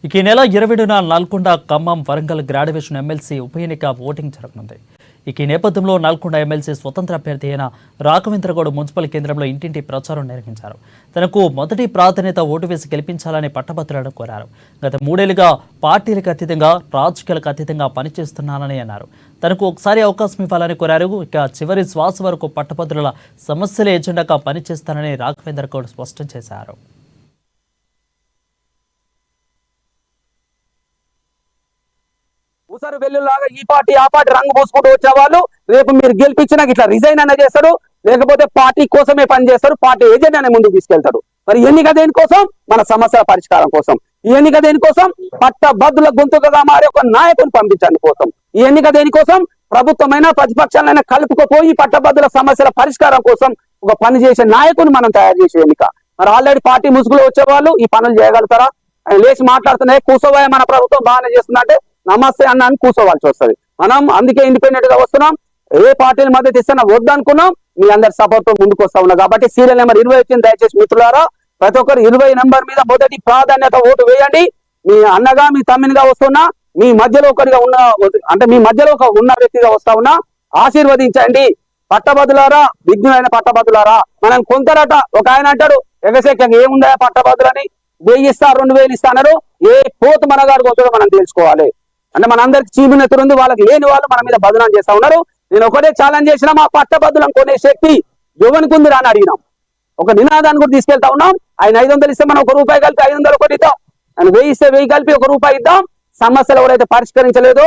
ఈ నెల 20న Nalgonda, Khammam, Warangal graduation MLC ఉప ఎన్నిక ఓటింగ్ జరగనుంది. ఈ నేపథ్యంలో నల్గొండ ఎమ్మెల్సీ స్వతంత్ర అభ్యర్థి అయిన రాఘవేంద్రగౌడ్ మున్సిపల్ కేంద్రంలో ఇంటింటి ప్రచారం నిర్వహించారు. తనకు మొదటి ప్రాధాన్యత ఓటు వేసి గెలిపించాలని పట్టభద్రులను కోరారు. గత 3 ఏళ్లుగా పార్టీలకు అతీతంగా, రాజకీయాలకు అతీతంగా పనిచేస్తున్నానని అన్నారు. తనకు ఒకసారి అవకాశం ఇవ్వాలని కోరారు. ఇక చివరి శ్వాస వరకు పట్టభద్రుల సమస్యల ఎజెండాగా పనిచేస్తానని రాఘవేంద్రగౌడ్ స్పష్టం చేశారు. ఊసరు వెల్లులాగా ఈ పార్టీ ఆ పార్టీ రంగు పోసుకుంటూ వచ్చే వాళ్ళు రేపు మీరు గెలిపించినాక ఇట్లా రిజైన్ అన్న చేస్తారు, లేకపోతే పార్టీ కోసమే పని చేస్తారు, పార్టీ ఏజెంట్ అనే ముందుకు తీసుకెళ్తాడు. మరి ఎన్నిక దేనికోసం? మన సమస్యల పరిష్కారం కోసం. ఈ ఎన్నిక దేనికోసం? పట్టభద్రుల గొంతుకగా మారే ఒక నాయకుని పంపించడానికి కోసం. ఈ ఎన్నిక దేనికోసం? ప్రభుత్వమైన ప్రతిపక్షాలైనా కలుపుకుపోయి పట్టభద్రుల సమస్యల పరిష్కారం కోసం ఒక పని చేసే నాయకుని మనం తయారు చేసే ఎన్నిక. మరి ఆల్రెడీ పార్టీ ముసుగులో వచ్చే వాళ్ళు ఈ పనులు చేయగలుగుతారా? ఆయన లేచి మాట్లాడుతున్నాయి, కూసోవాయ మన ప్రభుత్వం బాగానే చేస్తుందంటే నమస్తే అన్న అని కూర్చోవాల్సి వస్తుంది. మనం అందుకే ఇండిపెండెంట్ గా వస్తున్నాం. ఏ పార్టీల మద్దతు ఇస్తున్నా వద్దనుకున్నాం, మీ అందరి సపోర్ట్ తో ముందుకు వస్తా ఉన్నాం. కాబట్టి సీరియల్ నెంబర్ 20 వచ్చింది. దయచేసి మిత్రులారా, ప్రతి ఒక్కరు 20 నెంబర్ మీద మొదటి ప్రాధాన్యత ఓటు వేయండి. మీ అన్నగా, మీ తమ్మినిగా వస్తున్నా, మీ మధ్యలో ఒకరిగా ఉన్న, అంటే మీ మధ్యలో ఉన్న వ్యక్తిగా వస్తా ఉన్నా, ఆశీర్వదించండి. పట్టభద్రులారా, విఘ్నులైన పట్టభద్రులారా, మనం కొంతరట ఒక ఆయన అంటాడు, ఎగసెక్కగా ఏముందా పట్టభద్రులని 1000 ఇస్తా 2000 ఇస్తా అన్నారు. ఏ పోతు మనగాడు కొంత మనం తెలుసుకోవాలి. అంటే మనందరికి చీమినెత్తురు ఉంది, వాళ్ళకి లేని వాళ్ళు మన మీద బదనాలు చేస్తా ఉన్నారు. నేను ఒకటే ఛాలెంజ్ చేసిన, మా పట్టభద్రులను కొనే శక్తి యువనికి ఉంది అని అడిగినాం. ఒక నినాదాన్ని కూడా తీసుకెళ్తా ఉన్నాం. ఆయన 500 ఇస్తే మనం ₹1 కలిపి 500 ఒకటి ఇద్దాం. ఆయన 1000 ఇస్తే 1000 కలిపి ₹1 ఇద్దాం. సమస్యలు ఎవరైతే పరిష్కరించలేదో